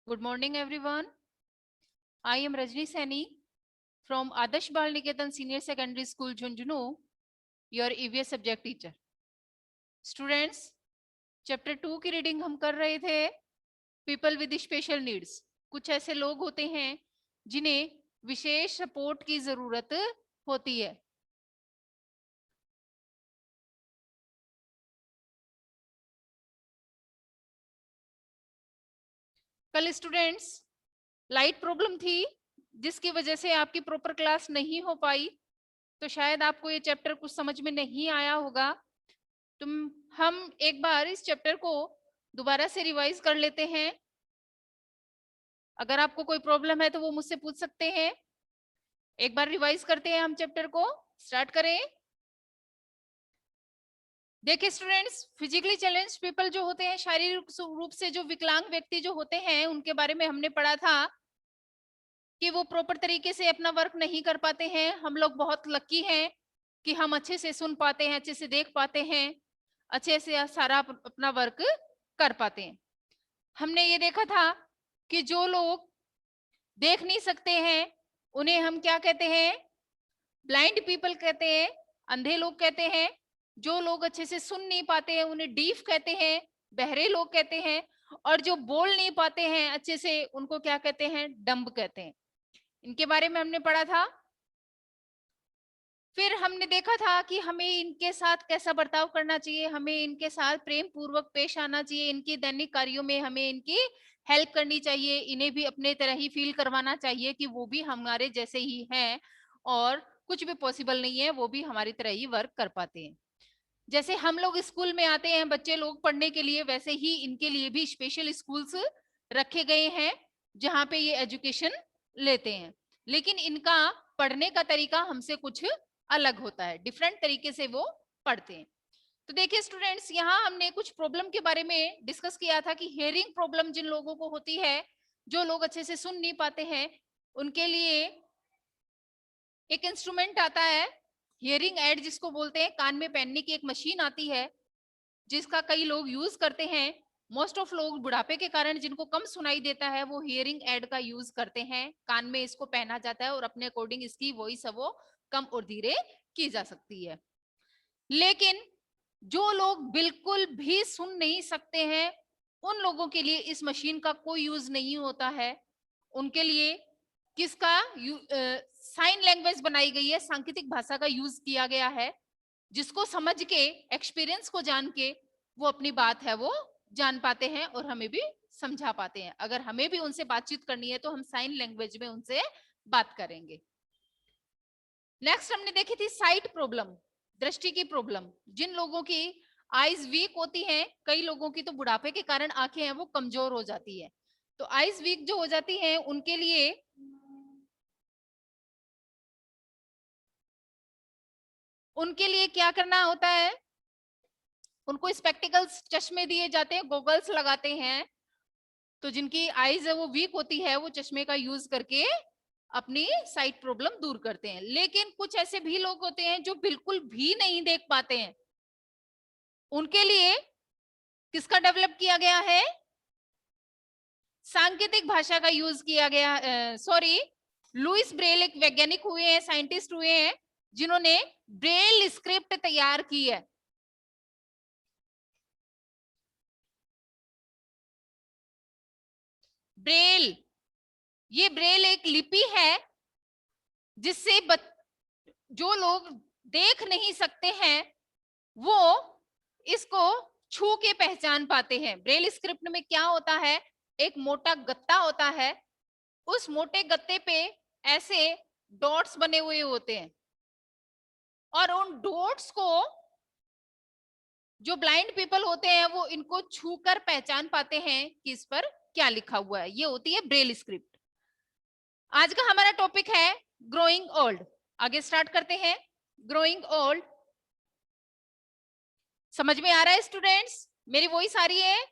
Good morning, everyone. I am Rajni Saini from Adarsh Bal Niketan Senior Secondary School, Junjunu, your EVS subject teacher. Students, chapter 2 की reading हम कर रहे थे people with special needs. कुछ ऐसे लोग होते हैं जिन्हें विशेष सपोर्ट की जरूरत होती है। कल स्टूडेंट्स लाइट प्रॉब्लम थी जिसकी वजह से आपकी प्रॉपर क्लास नहीं हो पाई, तो शायद आपको ये चैप्टर कुछ समझ में नहीं आया होगा। तुम हम एक बार इस चैप्टर को दोबारा से रिवाइज कर लेते हैं। अगर आपको कोई प्रॉब्लम है तो वो मुझसे पूछ सकते हैं। एक बार रिवाइज करते हैं, हम चैप्टर को स्टार्ट करें। देखिए स्टूडेंट्स, फिजिकली चैलेंज्ड पीपल जो होते हैं, शारीरिक रूप से जो विकलांग व्यक्ति जो होते हैं, उनके बारे में हमने पढ़ा था कि वो प्रॉपर तरीके से अपना वर्क नहीं कर पाते हैं। हम लोग बहुत लकी हैं कि हम अच्छे से सुन पाते हैं, अच्छे से देख पाते हैं, अच्छे से सारा अपना वर्क कर पाते हैं। हमने ये देखा था कि जो लोग देख नहीं सकते हैं उन्हें हम क्या कहते हैं? ब्लाइंड पीपल कहते हैं, अंधे लोग कहते हैं। जो लोग अच्छे से सुन नहीं पाते हैं उन्हें डीफ कहते हैं, बहरे लोग कहते हैं। और जो बोल नहीं पाते हैं अच्छे से उनको क्या कहते हैं? डम्ब कहते हैं। इनके बारे में हमने पढ़ा था। फिर हमने देखा था कि हमें इनके साथ कैसा बर्ताव करना चाहिए, हमें इनके साथ प्रेम पूर्वक पेश आना चाहिए, इनकी दैनिक कार्यों में हमें इनकी हेल्प करनी चाहिए, इन्हें भी अपने तरह ही फील करवाना चाहिए कि वो भी हमारे जैसे ही हैं और कुछ भी पॉसिबल नहीं है, वो भी हमारी तरह ही वर्क कर पाते हैं। जैसे हम लोग स्कूल में आते हैं बच्चे लोग पढ़ने के लिए, वैसे ही इनके लिए भी स्पेशल स्कूल्स रखे गए हैं जहाँ पे ये एजुकेशन लेते हैं। लेकिन इनका पढ़ने का तरीका हमसे कुछ अलग होता है, डिफरेंट तरीके से वो पढ़ते हैं। तो देखिए स्टूडेंट्स, यहाँ हमने कुछ प्रॉब्लम के बारे में डिस्कस किया था कि हियरिंग प्रॉब्लम जिन लोगों को होती है, जो लोग अच्छे से सुन नहीं पाते हैं, उनके लिए एक इंस्ट्रूमेंट आता है, हियरिंग एड जिसको बोलते हैं। कान में पहनने की एक मशीन आती है जिसका कई लोग यूज करते हैं। मोस्ट ऑफ लोग बुढ़ापे के कारण जिनको कम सुनाई देता है वो हियरिंग एड का यूज करते हैं। कान में इसको पहना जाता है और अपने अकॉर्डिंग इसकी वॉइस है वो कम और धीरे की जा सकती है। लेकिन जो लोग बिल्कुल भी सुन नहीं सकते हैं उन लोगों के लिए इस मशीन का कोई यूज नहीं होता है। उनके लिए किसका साइन लैंग्वेज बनाई गई है, सांकेतिक भाषा का यूज किया गया है, जिसको समझ के, एक्सपीरियंस को जान के वो अपनी बात है वो जान पाते हैं और हमें भी समझा पाते हैं। अगर हमें भी उनसे बातचीत करनी है तो हम साइन लैंग्वेज में उनसे बात करेंगे। नेक्स्ट हमने देखी थी साइट प्रॉब्लम, दृष्टि की प्रॉब्लम। जिन लोगों की आईज वीक होती हैं, कई लोगों की तो बुढ़ापे के कारण आंखें हैं वो कमजोर हो जाती है, तो आईज वीक जो हो जाती हैं उनके लिए क्या करना होता है? उनको स्पेक्टिकल्स, चश्मे दिए जाते हैं, गोगल्स लगाते हैं। तो जिनकी आईज है वो वीक होती है वो चश्मे का यूज करके अपनी साइट प्रॉब्लम दूर करते हैं। लेकिन कुछ ऐसे भी लोग होते हैं जो बिल्कुल भी नहीं देख पाते हैं। उनके लिए किसका डेवलप किया गया है? सांकेतिक भाषा का यूज किया गया। सॉरी, लुइस ब्रेल एक वैज्ञानिक हुए हैं, साइंटिस्ट हुए हैं, जिन्होंने ब्रेल स्क्रिप्ट तैयार की है। ब्रेल, ये ब्रेल एक लिपि है जिससे जो लोग देख नहीं सकते हैं वो इसको छू के पहचान पाते हैं। ब्रेल स्क्रिप्ट में क्या होता है? एक मोटा गत्ता होता है, उस मोटे गत्ते पे ऐसे डॉट्स बने हुए होते हैं और उन डॉट्स को जो ब्लाइंड पीपल होते हैं वो इनको छूकर पहचान पाते हैं कि इस पर क्या लिखा हुआ है। ये होती है ब्रेल स्क्रिप्ट। आज का हमारा टॉपिक है ग्रोइंग ओल्ड। आगे स्टार्ट करते हैं। ग्रोइंग ओल्ड समझ में आ रहा है स्टूडेंट्स? मेरी वॉइस आ रही है?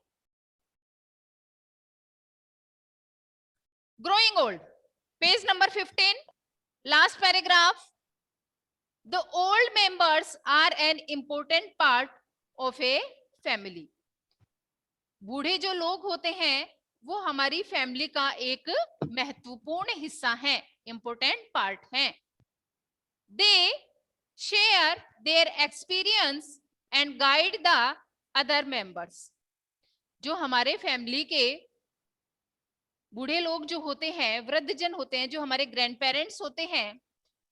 Growing old, page number 15, last paragraph. The old members are an important part of a family. बूढ़े जो लोग होते हैं वो हमारी फैमिली का एक महत्वपूर्ण हिस्सा है, इंपॉर्टेंट पार्ट है। They share their experience and guide the other members. जो हमारे फैमिली के बूढ़े लोग जो होते हैं, वृद्धजन होते हैं, जो हमारे ग्रैंड पेरेंट्स होते हैं,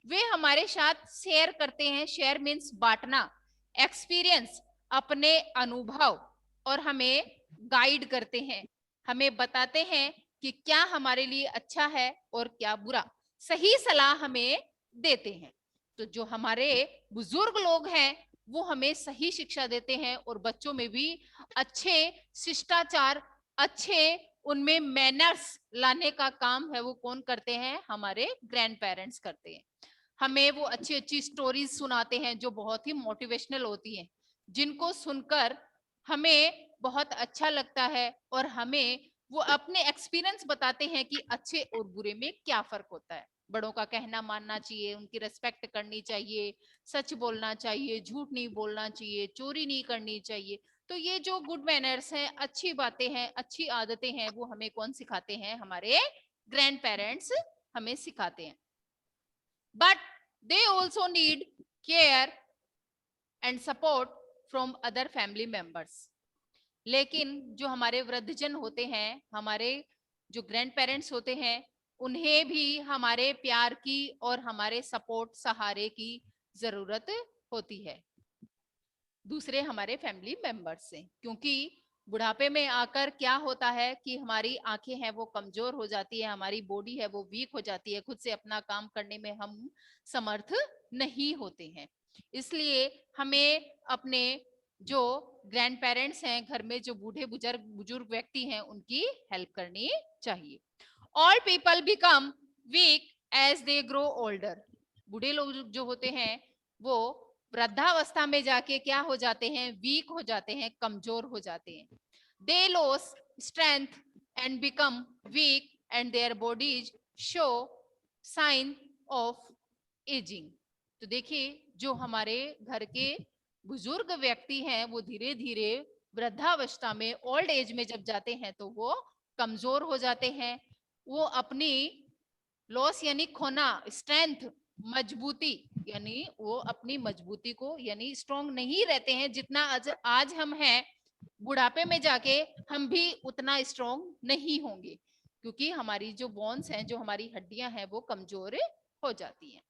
वे हमारे साथ शेयर करते हैं। शेयर मीन्स बांटना, एक्सपीरियंस अपने अनुभव, और हमें गाइड करते हैं, हमें बताते हैं कि क्या हमारे लिए अच्छा है और क्या बुरा, सही सलाह हमें देते हैं। तो जो हमारे बुजुर्ग लोग हैं वो हमें सही शिक्षा देते हैं, और बच्चों में भी अच्छे शिष्टाचार, अच्छे उनमें मैनर्स लाने का काम है वो कौन करते हैं? हमारे ग्रैंड पेरेंट्स करते हैं। हमें वो अच्छी अच्छी स्टोरीज सुनाते हैं जो बहुत ही मोटिवेशनल होती हैं, जिनको सुनकर हमें बहुत अच्छा लगता है, और हमें वो अपने एक्सपीरियंस बताते हैं कि अच्छे और बुरे में क्या फर्क होता है। बड़ों का कहना मानना चाहिए, उनकी रेस्पेक्ट करनी चाहिए, सच बोलना चाहिए, झूठ नहीं बोलना चाहिए, चोरी नहीं करनी चाहिए। तो ये जो गुड मैनर्स हैं, अच्छी बातें हैं, अच्छी आदतें हैं, वो हमें कौन सिखाते हैं? हमारे ग्रैंड पेरेंट्स हमें सिखाते हैं। But they also need care and support from other family members. लेकिन जो हमारे वृद्धजन होते हैं, हमारे जो ग्रैंड पेरेंट्स होते हैं, उन्हें भी हमारे प्यार की और हमारे सपोर्ट, सहारे की जरूरत होती है दूसरे हमारे फैमिली मेंबर्स से। क्योंकि बुढ़ापे में आकर क्या होता है कि हमारी आंखें हैं वो कमजोर हो जाती है, हमारी बॉडी है वो वीक हो जाती है, खुद से अपना काम करने में हम समर्थ नहीं होते हैं। इसलिए हमें अपने जो ग्रैंड पेरेंट्स हैं, घर में जो बूढ़े बुजुर्ग व्यक्ति हैं, उनकी हेल्प करनी चाहिए। All people become weak as they grow older. बूढ़े लोग जो होते हैं वो वृद्धावस्था में जाके क्या हो जाते हैं? वीक हो जाते हैं, कमजोर हो जाते हैं। They lose strength and become weak and their bodies show sign of ageing. तो देखिए, जो हमारे घर के बुजुर्ग व्यक्ति हैं वो धीरे धीरे वृद्धावस्था में, ओल्ड एज में जब जाते हैं तो वो कमजोर हो जाते हैं। वो अपनी लॉस यानी खोना, स्ट्रेंथ मजबूती, यानी वो अपनी मजबूती को यानी स्ट्रॉन्ग नहीं रहते हैं जितना आज हम हैं। बुढ़ापे में जाके हम भी उतना स्ट्रॉन्ग नहीं होंगे, क्योंकि हमारी जो बोन्स हैं, जो हमारी हड्डियां हैं, वो कमजोर हो जाती हैं।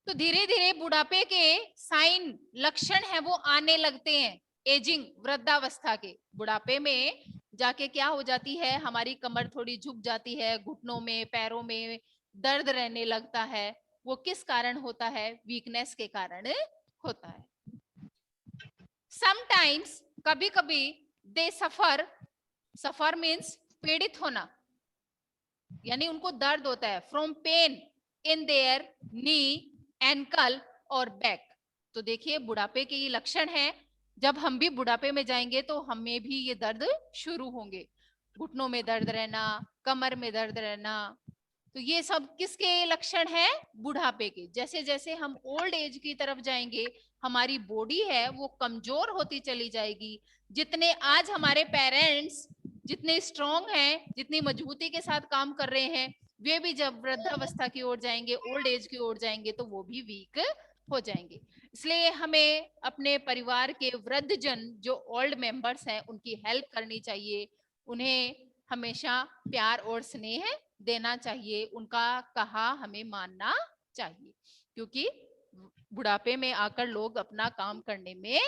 तो धीरे धीरे बुढ़ापे के साइन, लक्षण है वो आने लगते हैं। एजिंग, वृद्धावस्था के बुढ़ापे में जाके क्या हो जाती है? हमारी कमर थोड़ी झुक जाती है, घुटनों में, पैरों में दर्द रहने लगता है। वो किस कारण होता है? वीकनेस के कारण होता है। समटाइम्स, कभी कभी, दे सफर, सफर मीन्स पीड़ित होना, यानी उनको दर्द होता है, from pain in their knee, ankle और बैक। तो देखिए, बुढ़ापे के ये लक्षण है, जब हम भी बुढ़ापे में जाएंगे तो हमें भी ये दर्द शुरू होंगे। घुटनों में दर्द रहना, कमर में दर्द रहना। तो ये सब किसके लक्षण है? बुढ़ापे के। जैसे जैसे हम ओल्ड एज की तरफ जाएंगे, हमारी बॉडी है वो कमजोर होती चली जाएगी। जितने आज हमारे पेरेंट्स जितने स्ट्रांग हैं, जितनी मजबूती के साथ काम कर रहे हैं, वे भी जब वृद्धावस्था की ओर जाएंगे, ओल्ड एज की ओर जाएंगे, तो वो भी वीक हो जाएंगे। इसलिए हमें अपने परिवार के वृद्धजन जो ओल्ड मेंबर्स हैं उनकी हेल्प करनी चाहिए। उन्हें हमेशा प्यार और स्नेह देना चाहिए, उनका कहा हमें मानना चाहिए, क्योंकि बुढ़ापे में आकर लोग अपना काम करने में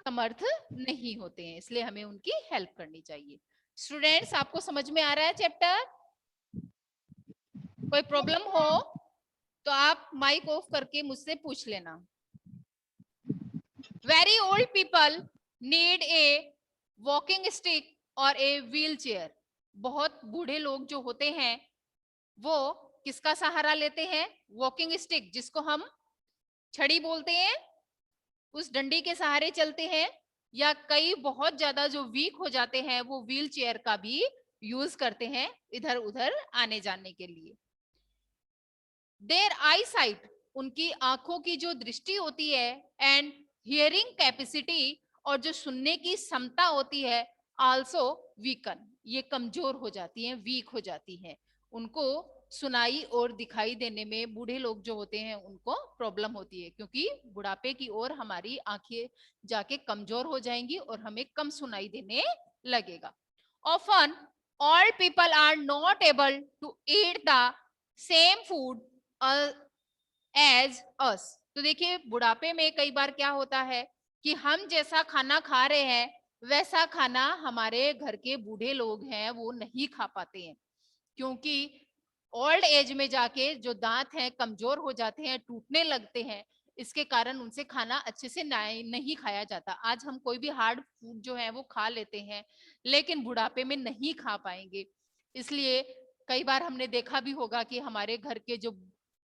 समर्थ नहीं होते हैं, इसलिए हमें उनकी हेल्प करनी चाहिए। स्टूडेंट्स, आपको समझ में आ रहा है चैप्टर? कोई प्रॉब्लम हो तो आप माइक ऑफ करके मुझसे पूछ लेना। Very old people need a walking stick और ए व्हील चेयर। बहुत बूढ़े लोग जो होते हैं वो किसका सहारा लेते हैं? वॉकिंग स्टिक, जिसको हम छड़ी बोलते हैं, उस डंडी के सहारे चलते हैं। या कई बहुत ज्यादा जो वीक हो जाते हैं वो व्हील चेयर का भी यूज करते हैं इधर उधर आने जाने के लिए। देयर आई साइट, उनकी आंखों की जो दृष्टि होती है, एंड हियरिंग कैपेसिटी और जो सुनने की क्षमता होती है आल्सो वीकन, ये कमजोर हो जाती है, वीक हो जाती है। उनको सुनाई और दिखाई देने में बूढ़े लोग जो होते हैं उनको प्रॉब्लम होती है, क्योंकि बुढ़ापे की ओर हमारी आंखें जाके कमजोर हो जाएंगी और हमें कम सुनाई देने लगेगा। Often all people are not able to eat the same food as us. तो देखिए बुढ़ापे में कई बार क्या होता है कि हम जैसा खाना खा रहे हैं वैसा खाना हमारे घर के बूढ़े लोग हैं वो नहीं खा पाते हैं, क्योंकि ओल्ड एज में जाके जो दांत हैं कमजोर हो जाते हैं, टूटने लगते हैं। इसके कारण उनसे खाना अच्छे से नहीं खाया जाता। आज हम कोई भी हार्ड फूड जो है वो खा लेते हैं, लेकिन बुढ़ापे में नहीं खा पाएंगे। इसलिए कई बार हमने देखा भी होगा कि हमारे घर के जो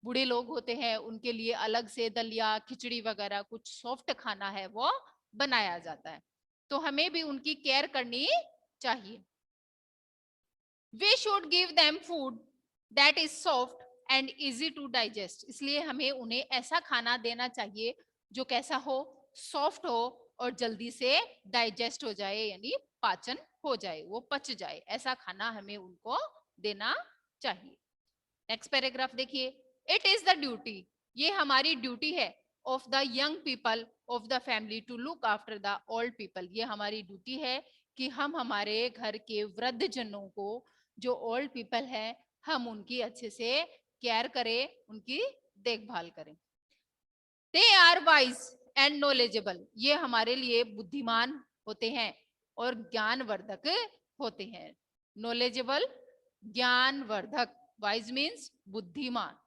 बूढ़े लोग होते हैं उनके लिए अलग से दलिया खिचड़ी वगैरह कुछ सॉफ्ट खाना है वो बनाया जाता है। तो हमें भी उनकी केयर करनी चाहिए। We should give them food that is soft and easy to digest। इसलिए हमें उन्हें ऐसा खाना देना चाहिए जो कैसा हो, सॉफ्ट हो और जल्दी से डाइजेस्ट हो जाए, यानी पाचन हो जाए, वो पच जाए, ऐसा खाना हमें उनको देना चाहिए। नेक्स्ट पैराग्राफ देखिए, इट इज द ड्यूटी, ये हमारी ड्यूटी है, of the young people of the family to look after the old people. ये हमारी ड्यूटी है कि हम हमारे घर के वृद्ध जनों को, जो ओल्ड पीपल है, हम उनकी अच्छे से केयर करें, उनकी देखभाल करें। They are wise and knowledgeable, ये हमारे लिए बुद्धिमान होते हैं और ज्ञानवर्धक होते हैं। नॉलेजेबल ज्ञानवर्धक, वाइज मीन्स बुद्धिमान।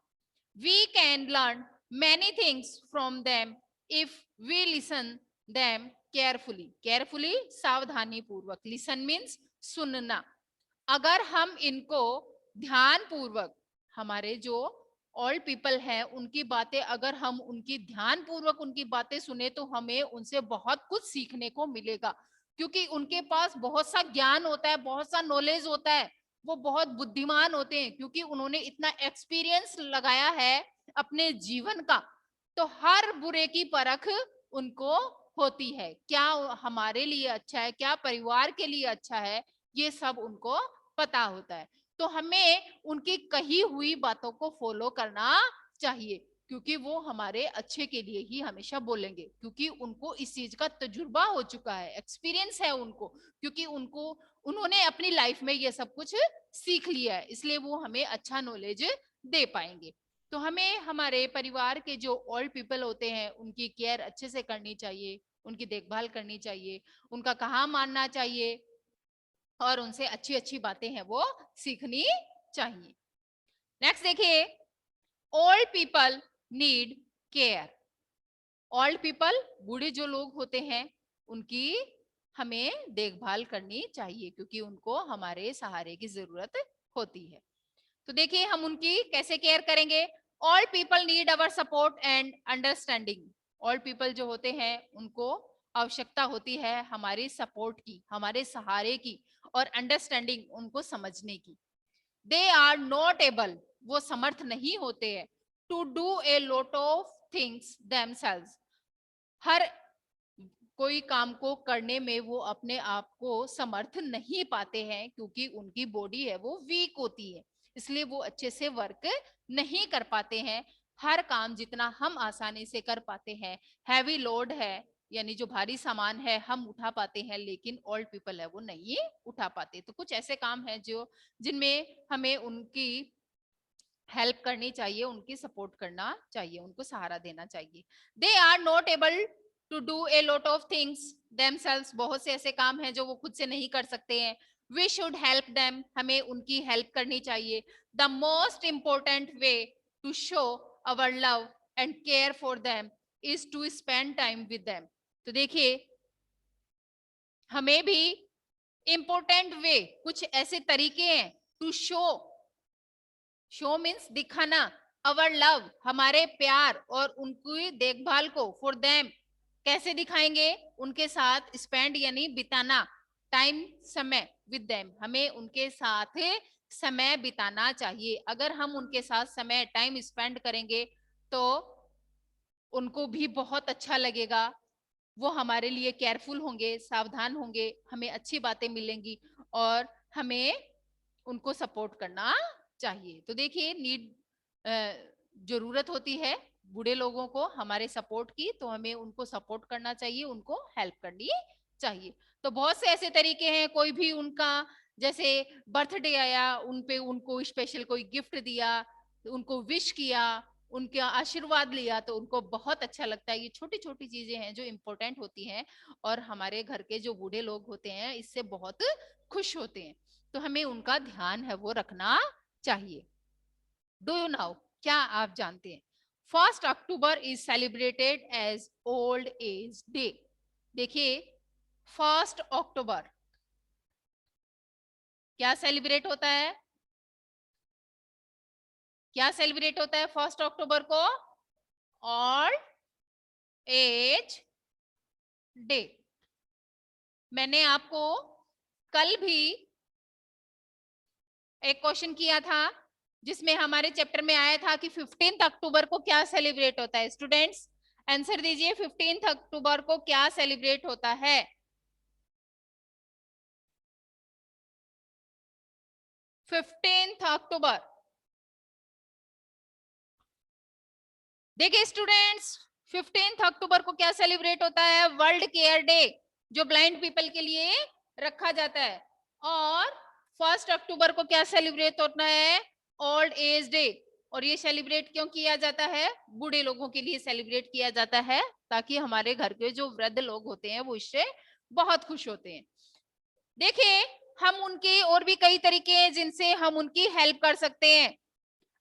We can learn many things from them if we listen them carefully। carefully सावधानी पूर्वक, listen means सुनना। अगर हम इनको ध्यान पूर्वक, हमारे जो ओल्ड पीपल हैं उनकी बातें अगर हम उनकी ध्यान पूर्वक उनकी बातें सुने तो हमें उनसे बहुत कुछ सीखने को मिलेगा, क्योंकि उनके पास बहुत सा ज्ञान होता है, बहुत सा नॉलेज होता है, वो बहुत बुद्धिमान होते हैं क्योंकि उन्होंने इतना एक्सपीरियंस लगाया है अपने जीवन का। तो हर बुरे की परख उनको होती है, क्या हमारे लिए अच्छा है, क्या परिवार के लिए अच्छा है, ये सब उनको पता होता है। तो हमें उनकी कही हुई बातों को फॉलो करना चाहिए, क्योंकि वो हमारे अच्छे के लिए ही हमेशा बोलेंगे, क्योंकि उनको इस चीज का तजुर्बा हो चुका है, एक्सपीरियंस है उनको, क्योंकि उन्होंने अपनी लाइफ में ये सब कुछ सीख लिया है, इसलिए वो हमें अच्छा नॉलेज दे पाएंगे। तो हमें हमारे परिवार के जो ओल्ड पीपल होते हैं उनकी केयर अच्छे से करनी चाहिए, उनकी देखभाल करनी चाहिए, उनका कहा मानना चाहिए और उनसे अच्छी अच्छी बातें हैं वो सीखनी चाहिए। नेक्स्ट देखिए, old people need care. Old people, बूढ़े जो लोग होते हैं, उनकी हमें देखभाल करनी चाहिए क्योंकि उनको हमारे सहारे की जरूरत होती है। तो देखिए हम उनकी कैसे केयर करेंगे। All people need our support and understanding. All people जो होते हैं उनको आवश्यकता होती है हमारी सपोर्ट की, हमारे सहारे की और अंडरस्टैंडिंग, उनको समझने की। दे आर नॉट एबल, वो समर्थ नहीं होते हैं, to do a lot of things themselves, हर कोई काम को करने में वो अपने आप को समर्थ नहीं पाते हैं क्योंकि उनकी बॉडी है वो वीक होती है, इसलिए वो अच्छे से वर्क नहीं कर पाते हैं। हर काम जितना हम आसानी से कर पाते हैं, हैवी लोड है यानी जो भारी सामान है हम उठा पाते हैं, लेकिन ओल्ड पीपल है वो नहीं उठा पाते। तो कुछ ऐसे काम है जो जिनमें हमें उनकी हेल्प करनी चाहिए, उनकी सपोर्ट करना चाहिए, उनको सहारा देना चाहिए। They are not able to do a lot of things themselves, बहुत से ऐसे काम हैं जो वो खुद से नहीं कर सकते हैं। वी शुड हेल्प देम, हमें उनकी हेल्प करनी चाहिए। The most important way to show our love and care for them is to spend time with them. तो देखिए हमें भी इंपॉर्टेंट वे, कुछ ऐसे तरीके हैं टू शो, शो मीन्स दिखाना, अवर लव हमारे प्यार और उनकी देखभाल को, फॉर देम कैसे दिखाएंगे, उनके साथ स्पेंड यानी बिताना, टाइम समय विद देम, हमें उनके साथ समय बिताना चाहिए। अगर हम उनके साथ समय टाइम स्पेंड करेंगे तो उनको भी बहुत अच्छा लगेगा, वो हमारे लिए केयरफुल होंगे, सावधान होंगे, हमें अच्छी बातें मिलेंगी और हमें उनको सपोर्ट करना चाहिए। तो देखिए नीड, जरूरत होती है बूढ़े लोगों को हमारे सपोर्ट की, तो हमें उनको सपोर्ट करना चाहिए, उनको हेल्प करनी चाहिए। तो बहुत से ऐसे तरीके हैं, कोई भी उनका जैसे बर्थडे आया, उन पे उनको स्पेशल कोई गिफ्ट दिया, उनको विश किया, उनका आशीर्वाद लिया, तो उनको बहुत अच्छा लगता है। ये छोटी छोटी चीजें हैं जो इम्पोर्टेंट होती हैं और हमारे घर के जो बूढ़े लोग होते हैं इससे बहुत खुश होते हैं, तो हमें उनका ध्यान है वो रखना चाहिए। डू यू नाउ, क्या आप जानते हैं 1 October is celebrated as old age day. देखिए 1 अक्टूबर क्या सेलिब्रेट होता है, क्या सेलिब्रेट होता है 1 अक्टूबर को? Old age day. मैंने आपको कल भी एक क्वेश्चन किया था जिसमें हमारे चैप्टर में आया था कि 15 अक्टूबर को क्या सेलिब्रेट होता है। स्टूडेंट्स आंसर दीजिए, 15 अक्टूबर को क्या सेलिब्रेट होता है? 15 अक्टूबर, देखिए स्टूडेंट्स 15 अक्टूबर को क्या सेलिब्रेट होता है? वर्ल्ड केयर डे, जो ब्लाइंड पीपल के लिए रखा जाता है। और 1 अक्टूबर को क्या सेलिब्रेट होता है? Old age day. और ये सेलिब्रेट क्यों किया जाता है? बूढ़े लोगों के लिए सेलिब्रेट किया जाता है, ताकि हमारे घर के जो वृद्ध लोग होते हैं वो इससे बहुत खुश होते हैं। देखिए हम उनके और भी कई तरीके हैं जिनसे हम उनकी हेल्प कर सकते हैं।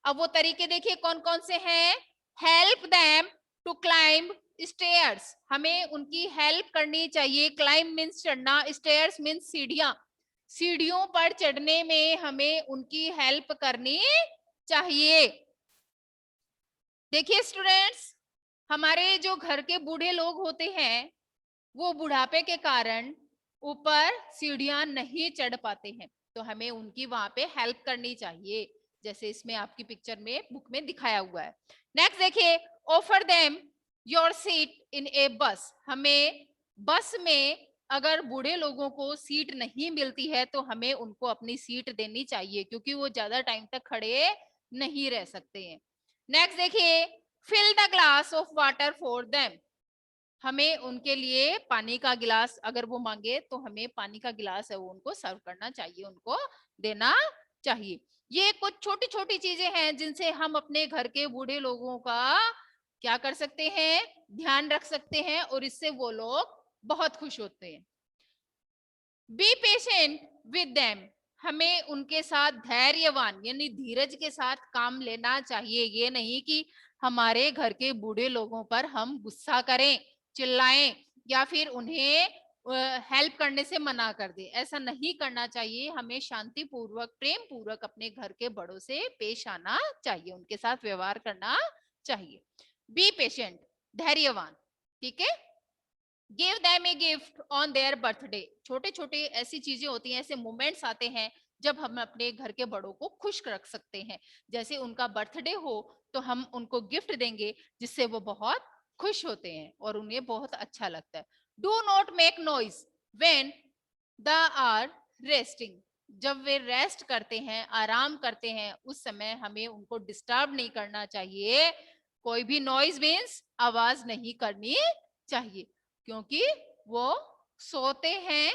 अब वो तरीके देखिए कौन कौन से हैं। Help them to climb stairs, हमें उनकी हेल्प करनी चाहिए। क्लाइंब मीन्स चढ़ना, स्टेयर्स मीन्स सीढ़ियां, सीढ़ियों पर चढ़ने में हमें उनकी हेल्प करनी चाहिए। देखिए स्टूडेंट्स, हमारे जो घर के बूढ़े लोग होते हैं वो बुढ़ापे के कारण ऊपर सीढ़ियां नहीं चढ़ पाते हैं, तो हमें उनकी वहां पे हेल्प करनी चाहिए, जैसे इसमें आपकी पिक्चर में बुक में दिखाया हुआ है। नेक्स्ट देखिए, ऑफर देम योर सीट इन ए बस, हमें बस में अगर बूढ़े लोगों को सीट नहीं मिलती है तो हमें उनको अपनी सीट देनी चाहिए, क्योंकि वो ज्यादा टाइम तक खड़े नहीं रह सकते हैं। नेक्स्ट देखिए, fill the glass of water for them, हमें उनके लिए पानी का गिलास अगर वो मांगे तो हमें पानी का गिलास है वो उनको सर्व करना चाहिए, उनको देना चाहिए। ये कुछ छोटी छोटी चीजें हैं जिनसे हम अपने घर के बूढ़े लोगों का क्या कर सकते हैं, ध्यान रख सकते हैं, और इससे वो लोग बहुत खुश होते हैं। बी पेशेंट विद देम, हमें उनके साथ धैर्यवान यानी धीरज के साथ काम लेना चाहिए। ये नहीं कि हमारे घर के बूढ़े लोगों पर हम गुस्सा करें, चिल्लाएं या फिर उन्हें हेल्प करने से मना कर दे, ऐसा नहीं करना चाहिए। हमें शांति पूर्वक प्रेम पूर्वक अपने घर के बड़ों से पेश आना चाहिए, उनके साथ व्यवहार करना चाहिए। बी पेशेंट, धैर्यवान, ठीक है। Give them a gift on their birthday, छोटे छोटे ऐसी चीजें होती हैं, ऐसे मोमेंट्स आते हैं जब हम अपने घर के बड़ों को खुश रख सकते हैं। जैसे उनका बर्थडे हो तो हम उनको गिफ्ट देंगे जिससे वो बहुत खुश होते हैं और उन्हें बहुत अच्छा लगता है। Do not make noise when they are resting, जब वे रेस्ट करते हैं, आराम करते हैं, उस समय हमें उनको डिस्टर्ब नहीं करना चाहिए। कोई भी नॉइज मीन्स आवाज नहीं करनी चाहिए, क्योंकि वो सोते हैं,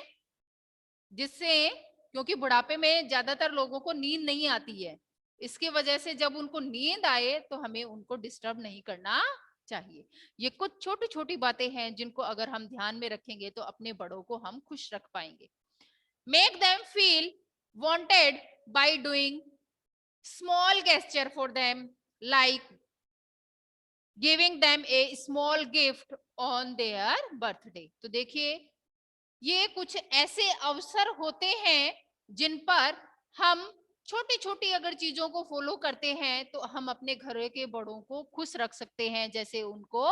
जिससे क्योंकि बुढ़ापे में ज्यादातर लोगों को नींद नहीं आती है, इसकी वजह से जब उनको नींद आए तो हमें उनको डिस्टर्ब नहीं करना चाहिए। ये कुछ छोटी छोटी बातें हैं जिनको अगर हम ध्यान में रखेंगे तो अपने बड़ों को हम खुश रख पाएंगे। Make them feel wanted by doing small gesture for them, like giving them A small gift on their birthday. तो देखिए ये कुछ ऐसे अवसर होते हैं जिन पर हम छोटी छोटी अगर चीजों को फॉलो करते हैं तो हम अपने घर के बड़ों को खुश रख सकते हैं, जैसे उनको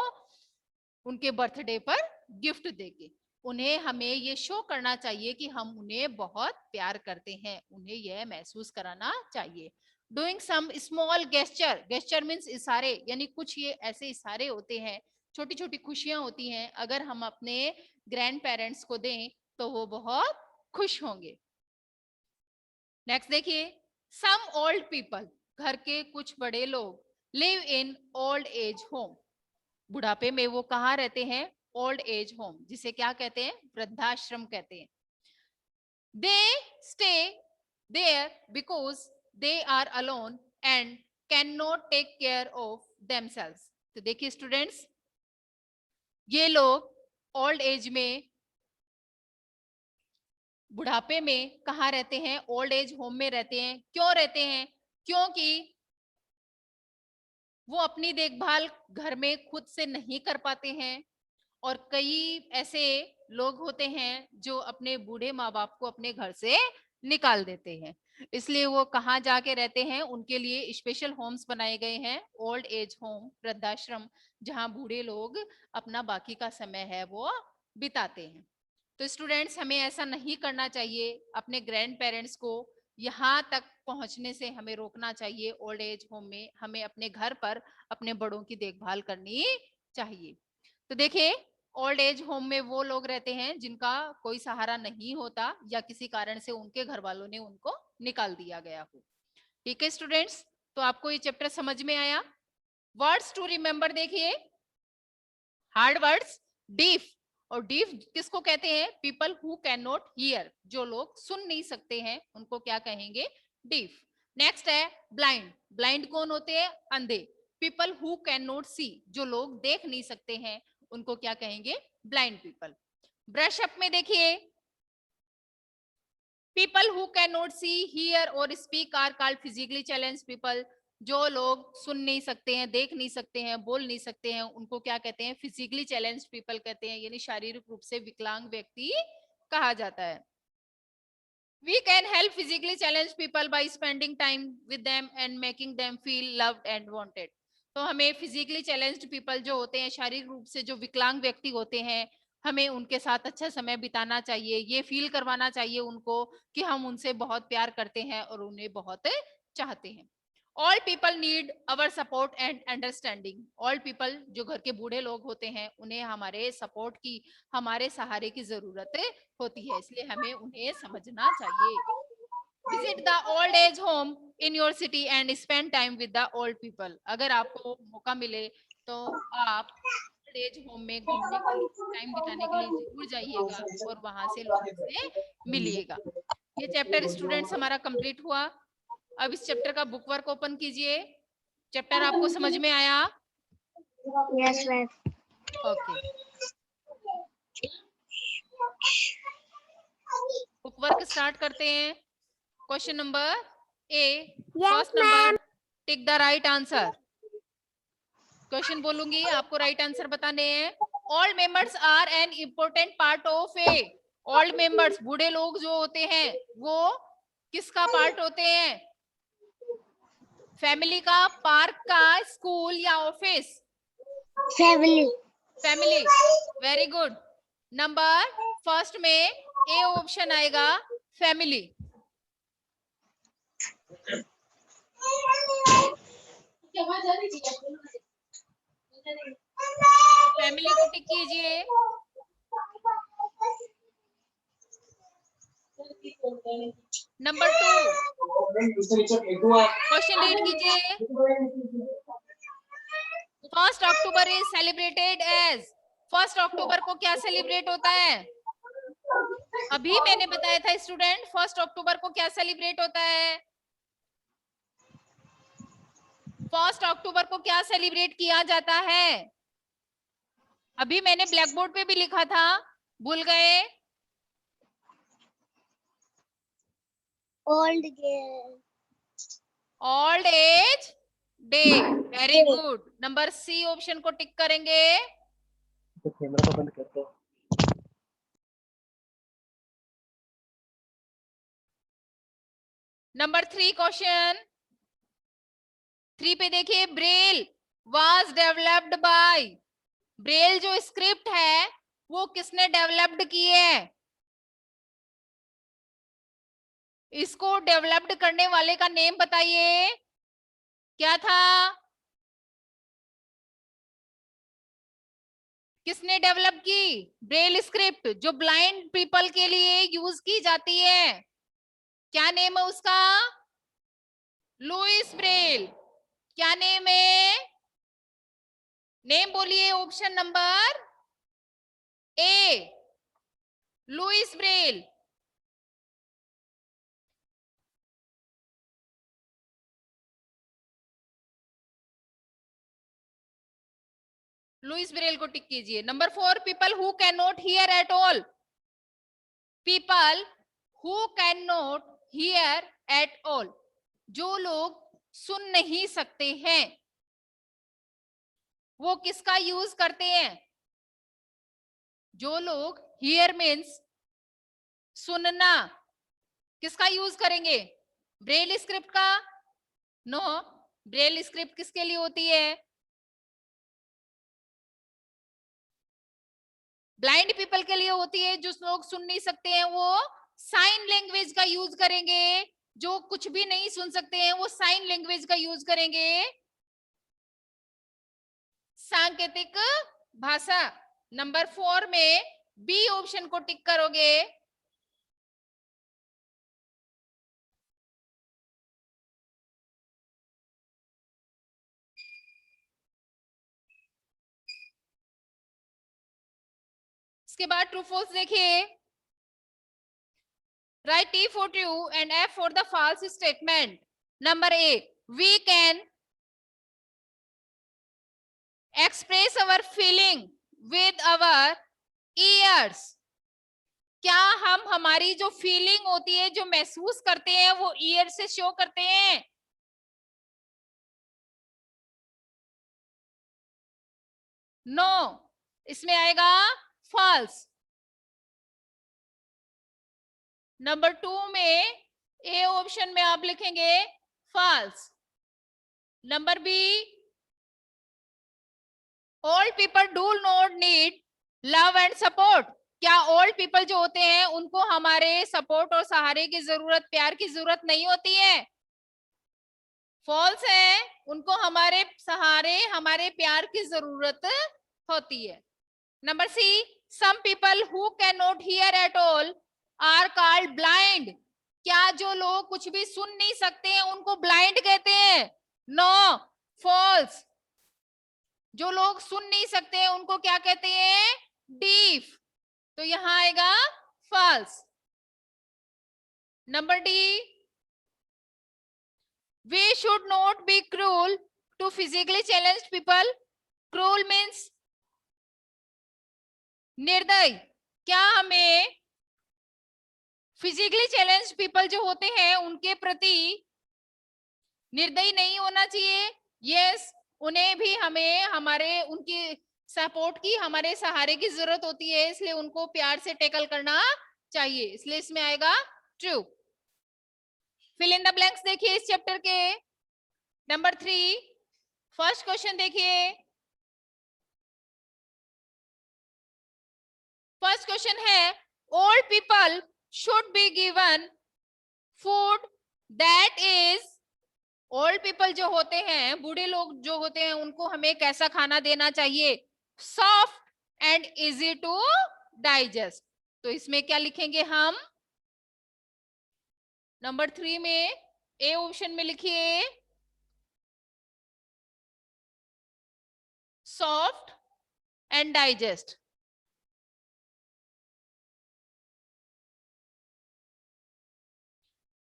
उनके बर्थडे पर गिफ्ट देके उन्हें हमें ये शो करना चाहिए कि हम उन्हें बहुत प्यार करते हैं, उन्हें यह महसूस कराना चाहिए। Doing some small gesture, gesture means इशारे, यानी कुछ ये ऐसे इशारे होते हैं छोटी छोटी खुशियां होती हैं, अगर हम अपने ग्रैंड पेरेंट्स को दें तो वो बहुत खुश होंगे। नेक्स्ट देखिए, सम ओल्ड पीपल, घर के कुछ बड़े लोग, live in old age home, बुढ़ापे में वो कहाँ रहते हैं? ओल्ड एज होम, जिसे क्या कहते हैं? वृद्धाश्रम कहते हैं। They stay there because they are alone and can not take care of themselves. तो देखिए स्टूडेंट्स, ये लोग ओल्ड एज में, बुढ़ापे में कहाँ रहते हैं? ओल्ड एज होम में रहते हैं। क्यों रहते हैं? क्योंकि वो अपनी देखभाल घर में खुद से नहीं कर पाते हैं, और कई ऐसे लोग होते हैं जो अपने बूढ़े माँ बाप को अपने घर से निकाल देते हैं। इसलिए वो कहाँ जाके रहते हैं? उनके लिए स्पेशल होम्स बनाए गए हैं, ओल्ड एज होम, वृद्धाश्रम, जहाँ बूढ़े लोग अपना बाकी का समय है वो बिताते हैं। तो स्टूडेंट्स, हमें ऐसा नहीं करना चाहिए, अपने ग्रैंड पेरेंट्स को यहाँ तक पहुंचने से हमें रोकना चाहिए। ओल्ड एज होम में हमें अपने घर पर अपने बड़ों की देखभाल करनी चाहिए। तो देखिए, ओल्ड एज होम में वो लोग रहते हैं जिनका कोई सहारा नहीं होता, या किसी कारण से उनके घर वालों ने उनको निकाल दिया गया हो। ठीक है स्टूडेंट्स, तो आपको ये चैप्टर समझ में आया? वर्ड्स टू रिमेंबर देखिए, हार्ड वर्ड्स, डीफ, और डीफ किसको कहते हैं? People who can not here, जो लोग सुन नहीं सकते हैं उनको क्या कहेंगे? डीफ। नेक्स्ट है ब्लाइंड, ब्लाइंड कौन होते हैं? अंधे। पीपल हु कैन नॉट सी, जो लोग देख नहीं सकते हैं उनको क्या कहेंगे? Blind people. ब्रश अप में देखिए, people who can not see, hear और speak are called physically challenge people, जो लोग सुन नहीं सकते हैं, देख नहीं सकते हैं, बोल नहीं सकते हैं, उनको क्या कहते हैं? फिजिकली चैलेंज पीपल कहते हैं, यानी शारीरिक रूप से विकलांग व्यक्ति कहा जाता है। We can help physically challenged people by spending time with them and making them feel loved and wanted. तो हमें फिजिकली चैलेंज्ड पीपल जो होते हैं, शारीरिक रूप से जो विकलांग व्यक्ति होते हैं, हमें उनके साथ अच्छा समय बिताना चाहिए, ये फील करवाना चाहिए उनको कि हम उनसे बहुत प्यार करते हैं और उन्हें बहुत चाहते हैं। All people need our support and understanding, all people, जो घर के बूढ़े लोग होते हैं, उन्हें हमारे सपोर्ट की, हमारे सहारे की जरूरत होती है, इसलिए हमें उन्हें समझना चाहिए। Visit the old age home in your city and spend time with the old people, अगर आपको मौका मिले तो आप ओल्ड एज होम में घूमने के लिए, टाइम बिताने के लिए जरूर जाइएगा और वहां से लोगों से मिलिएगा। ये चैप्टर स्टूडेंट्स हमारा कंप्लीट हुआ। अब इस चैप्टर का बुक वर्क ओपन कीजिए। चैप्टर आपको समझ में आया? Yes ma'am. Okay, book work start करते हैं। Question number A, first number, tick the right answer. Question बोलूंगी, आपको राइट आंसर बताने हैं। All members are an important part of a, old members, बूढ़े लोग जो होते हैं वो किसका पार्ट होते हैं? फैमिली का, पार्क का, स्कूल या office? Family. Family, very good. Number first में ए ऑप्शन आएगा, फैमिली। फैमिली को टिक कीजिए। नंबर 2, क्वेश्चन रीड कीजिए। 1 अक्टूबर इज सेलिब्रेटेड एज, 1 अक्टूबर को क्या सेलिब्रेट होता है? अभी मैंने बताया था स्टूडेंट, 1 अक्टूबर को क्या सेलिब्रेट होता है? 1 अक्टूबर को क्या सेलिब्रेट किया जाता है? अभी मैंने ब्लैक बोर्ड पे भी लिखा था, भूल गए? Old old age day, very good. Number C option को टिक करेंगे। तो कैमरा को बंद कर दो। नंबर 3 क्वेश्चन 3 पे देखिए, Braille was developed bye, Braille जो स्क्रिप्ट है वो किसने डेवलप्ड की है? इसको डेवलप्ड करने वाले का नेम बताइए, क्या था? किसने डेवलप की? ब्रेल स्क्रिप्ट, जो ब्लाइंड पीपल के लिए यूज की जाती है। क्या नेम है उसका? Louis Braille. क्या नेम है? नेम बोलिए। Option number A, Louis Braille. Louis Braille को टिक कीजिए। Number 4, people who can not hear at all. People who can not hear at all, जो लोग सुन नहीं सकते हैं, वो किसका यूज करते हैं? जो लोग, हियर मीन्स सुनना, किसका यूज करेंगे? ब्रेल स्क्रिप्ट का? नो, ब्रेल स्क्रिप्ट किसके लिए होती है? ब्लाइंड पीपल के लिए होती है। जो लोग सुन नहीं सकते हैं वो साइन लैंग्वेज का यूज करेंगे। जो कुछ भी नहीं सुन सकते हैं वो साइन लैंग्वेज का यूज करेंगे, सांकेतिक भाषा। नंबर 4 में बी ऑप्शन को टिक करोगे। इसके बाद ट्रू फॉल्स देखिए। Right T for true and F for the false statement. Number A, we can express our feeling with our ears. क्या हम हमारी जो फीलिंग होती है, जो महसूस करते हैं, वो ईयर से शो करते हैं? नो, इसमें आएगा फॉल्स। नंबर 2 में ए ऑप्शन में आप लिखेंगे false. Number B, old people do not need love and support. क्या ओल्ड पीपल जो होते हैं उनको हमारे सपोर्ट और सहारे की जरूरत, प्यार की जरूरत नहीं होती है? फॉल्स है, उनको हमारे सहारे, हमारे प्यार की जरूरत होती है। Number C, some people who can not hear at all are called blind. क्या जो लोग कुछ भी सुन नहीं सकते हैं उनको ब्लाइंड कहते हैं? No, false. जो लोग सुन नहीं सकते हैं उनको क्या कहते हैं? डीफ। तो यहां आएगा false. Number D, we should not be cruel to physically challenged people. Cruel means निर्दय। क्या हमें फिजिकली चैलेंज पीपल जो होते हैं उनके प्रति निर्दयी नहीं होना चाहिए? यस, उन्हें भी हमें हमारे, उनकी सपोर्ट की, हमारे सहारे की जरूरत होती है, इसलिए उनको प्यार से टैकल करना चाहिए। इसलिए इसमें आएगा true. Fill in the blanks देखिए इस चैप्टर के। नंबर 3, फर्स्ट क्वेश्चन देखिए। फर्स्ट क्वेश्चन है, old people should be given food that is. Old people जो होते हैं, बूढ़े लोग जो होते हैं, उनको हमें कैसा खाना देना चाहिए? Soft and easy to digest. तो इसमें क्या लिखेंगे हम? नंबर 3 में ए ऑप्शन में लिखिए soft and digest.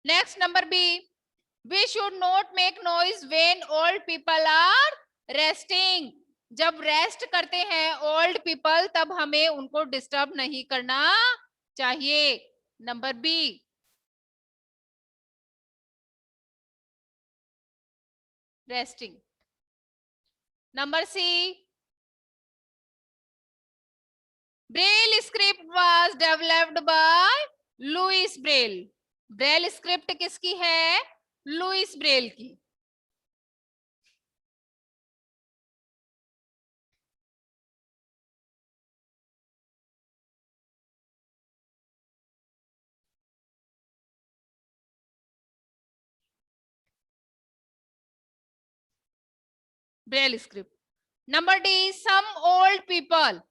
Next number B, we should not make noise when old people are resting. जब रेस्ट करते हैं ओल्ड पीपल तब हमें उनको डिस्टर्ब नहीं करना चाहिए। Number B. Resting. Number C, Braille script was developed by Louis Braille. Braille script किसकी है? लुइस ब्रेल की। Braille script. Number D, some old people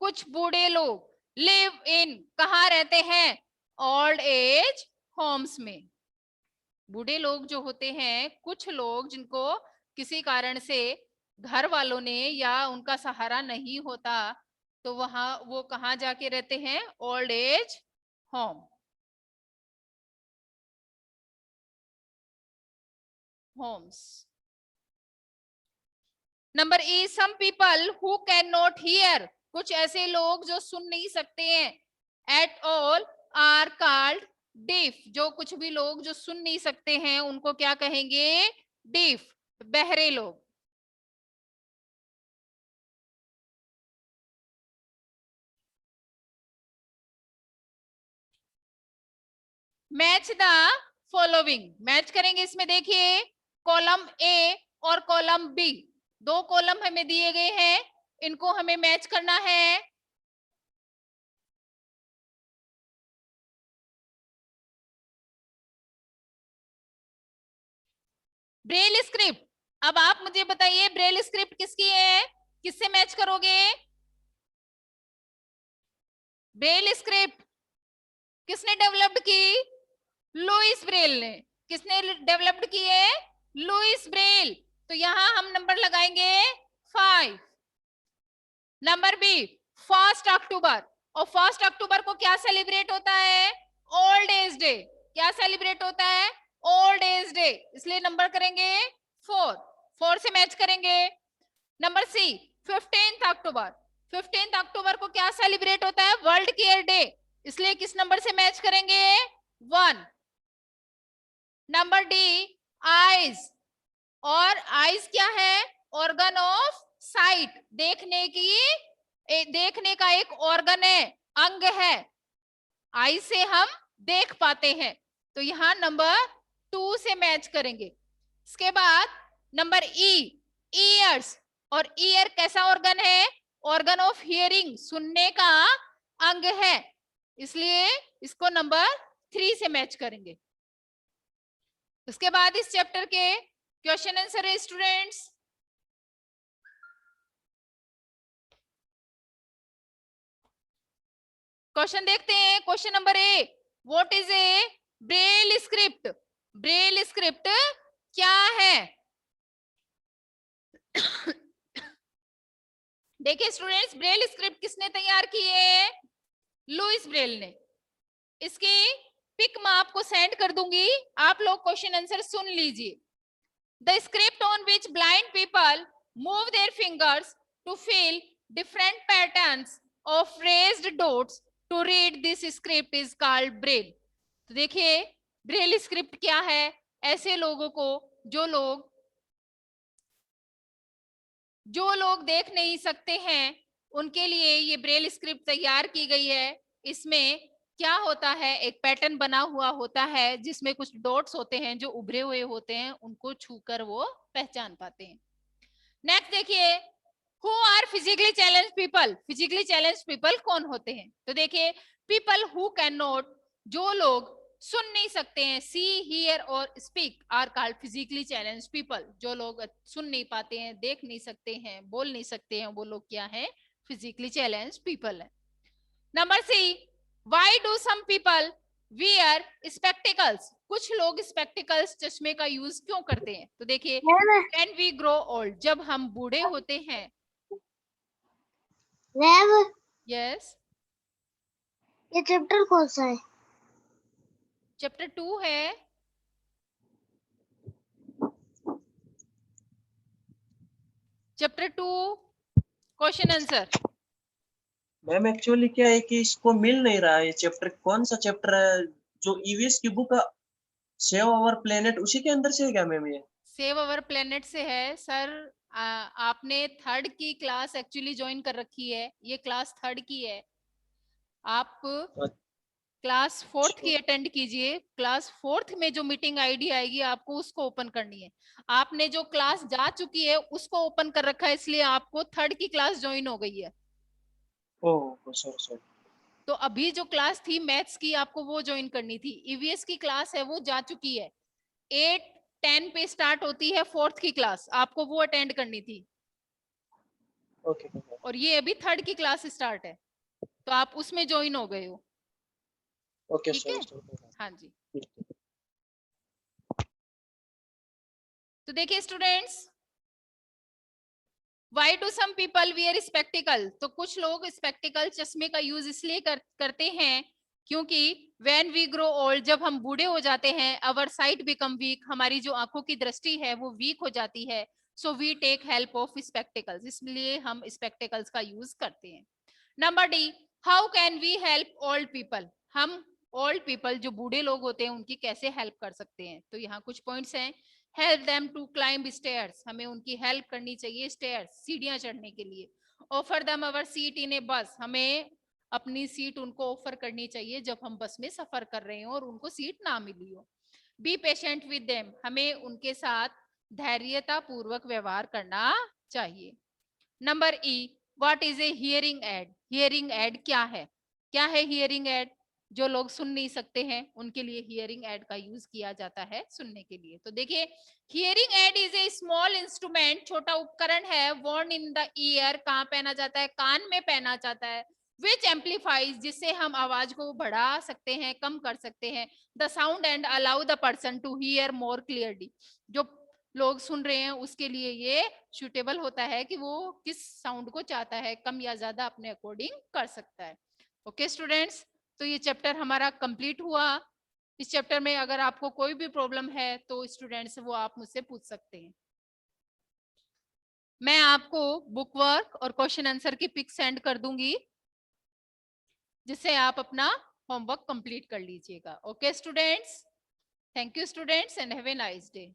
कुछ बूढ़े लोग लिव इन, कहाँ रहते हैं? ओल्ड एज होम्स में। बूढ़े लोग जो होते हैं, कुछ लोग जिनको किसी कारण से घर वालों ने या उनका सहारा नहीं होता, तो वहां वो कहाँ जाके रहते हैं? Old age home, homes. Number E, some people who can not hear, कुछ ऐसे लोग जो सुन नहीं सकते हैं at all are called deaf, जो कुछ भी लोग जो सुन नहीं सकते हैं उनको क्या कहेंगे? डीफ, बहरे लोग। मैच द फॉलोइंग, मैच करेंगे इसमें। देखिए कॉलम ए और कॉलम बी, दो कॉलम हमें दिए गए हैं, इनको हमें मैच करना है। ब्रेल स्क्रिप्ट, अब आप मुझे बताइए ब्रेल स्क्रिप्ट किसकी है? किससे मैच करोगे? ब्रेल स्क्रिप्ट किसने डेवलप्ड की? लुइस ब्रेल ने। किसने डेवलप्ड की है? Louis Braille. तो यहां हम नंबर लगाएंगे 5। नंबर बी, 1 अक्टूबर, और 1 अक्टूबर को क्या सेलिब्रेट होता है? Old age day. क्या सेलिब्रेट होता है? ओल्ड एज डे, इसलिए नंबर करेंगे 4। 4 से मैच करेंगे। नंबर सी, 15 अक्टूबर, 15 अक्टूबर को क्या सेलिब्रेट होता है? वर्ल्ड केयर डे, इसलिए किस नंबर से मैच करेंगे? 1। नंबर डी, आईज, और आईज क्या है? ऑर्गन ऑफ साइट, देखने की, देखने का एक ऑर्गन है, अंग है, आई से हम देख पाते हैं, तो यहां नंबर 2 से मैच करेंगे। इसके बाद नंबर ई, ईयर्स, और ईयर कैसा ऑर्गन है? ऑर्गन ऑफ हियरिंग, सुनने का अंग है, इसलिए इसको नंबर 3 से मैच करेंगे। उसके बाद इस चैप्टर के क्वेश्चन आंसर है स्टूडेंट्स। क्वेश्चन देखते हैं। Question number A, what is a Braille script? Braille script क्या है? देखिए स्टूडेंट्स, ब्रेल स्क्रिप्ट किसने तैयार की है? लुइस ब्रेल ने। इसकी पिक मैं आपको सेंड कर दूंगी, आप लोग क्वेश्चन आंसर सुन लीजिए। The script on which blind people move their fingers to feel different patterns of raised dots to read this script is called Braille. तो देखिए ब्रेल स्क्रिप्ट क्या है? ऐसे लोगों को जो लोग देख नहीं सकते हैं उनके लिए ये ब्रेल स्क्रिप्ट तैयार की गई है। इसमें क्या होता है? एक पैटर्न बना हुआ होता है जिसमें कुछ डॉट्स होते हैं जो उभरे हुए होते हैं, उनको छूकर वो पहचान पाते हैं। नेक्स्ट देखिए, who are physically challenge people? Physically challenge people कौन होते हैं? तो देखिए पीपल हु कैन नॉट, जो लोग सुन नहीं सकते हैं, सी हियर और speak are called physically challenge people. जो लोग सुन नहीं पाते हैं, देख नहीं सकते हैं, बोल नहीं सकते हैं, वो लोग क्या है? फिजिकली चैलेंज पीपल है। Number C, why do some people wear spectacles? कुछ लोग स्पेक्टिकल्स, चश्मे का यूज क्यों करते हैं? तो देखिए व्हेन वी ग्रो ओल्ड, जब हम बूढ़े होते हैं। यस, ये चैप्टर कौन सा है? चैप्टर 2 है। Chapter 2 question answer. Ma'am actually क्या है कि इसको मिल नहीं रहा है, ये चैप्टर कौन सा चैप्टर है? जो ईवीएस की बुक सेव आवर प्लेनेट उसी के अंदर से है क्या मैम ये? सेव अवर प्लेनेट से है सर। आपने 3rd की क्लास एक्चुअली ज्वाइन कर रखी है, ये क्लास 3rd की है। आप क्लास 4th की अटेंड कीजिए। क्लास 4th में जो मीटिंग आईडी आएगी आपको उसको ओपन करनी है। आपने जो क्लास जा चुकी है उसको ओपन कर रखा है, इसलिए आपको 3rd की क्लास ज्वाइन हो गई है। Oh sorry sorry. तो अभी जो क्लास थी मैथ्स की, आपको वो ज्वाइन करनी थी। ईवीएस की क्लास है वो जा चुकी है, 8:10 पे स्टार्ट होती है 4th की क्लास, आपको वो अटेंड करनी थी। ओके और ये अभी 3rd की क्लास स्टार्ट है, तो आप उसमें ज्वाइन हो गए हो। ओके ठीक है, हाँ जी। तो देखिए students, why do some people wear spectacle, तो कुछ लोग स्पेक्टिकल चश्मे का यूज इसलिए करते हैं क्योंकि व्हेन वी ग्रो ओल्ड, जब हम बूढ़े हो जाते हैं, अवर साइट बिकम वीक, हमारी जो आंखों की दृष्टि है वो वीक हो जाती है, so we take help of spectacles, इसलिए हम स्पेक्टिकल्स का यूज करते हैं। Number D, how can we help old people, हम ओल्ड पीपल जो बूढ़े लोग होते हैं उनकी कैसे हेल्प कर सकते हैं, तो यहाँ कुछ पॉइंट्स हैं। Help them to climb stairs, हमें उनकी हेल्प करनी चाहिए स्टेयर्स, सीढ़ियां चढ़ने के लिए। ऑफर देम अवर सीट इन ए बस, हमें अपनी सीट उनको ऑफर करनी चाहिए जब हम बस में सफर कर रहे हो और उनको सीट ना मिली हो। बी पेशेंट विद देम, हमें उनके साथ धैर्यता पूर्वक व्यवहार करना चाहिए। Number E, what is a hearing aid, hearing aid क्या है, क्या है हियरिंग एड, जो लोग सुन नहीं सकते हैं उनके लिए हियरिंग एड का यूज किया जाता है सुनने के लिए। तो देखिए, hearing aid is a small instrument, छोटा उपकरण है, वर्न इन द ईयर, कहाँ पहना जाता है, कान में पहना जाता है, विच एम्पलीफाइज, जिससे हम आवाज को बढ़ा सकते हैं, कम कर सकते हैं, the sound and allow the person to hear more clearly, जो लोग सुन रहे हैं उसके लिए ये सुटेबल होता है कि वो किस साउंड को चाहता है, कम या ज्यादा अपने अकॉर्डिंग कर सकता है। ओके स्टूडेंट्स, तो ये चैप्टर हमारा कंप्लीट हुआ। इस चैप्टर में अगर आपको कोई भी प्रॉब्लम है तो स्टूडेंट्स वो आप मुझसे पूछ सकते हैं। मैं आपको बुक वर्क और क्वेश्चन आंसर की पिक सेंड कर दूंगी, जिससे आप अपना होमवर्क कंप्लीट कर लीजिएगा। Okay students, thank you students and have a nice day.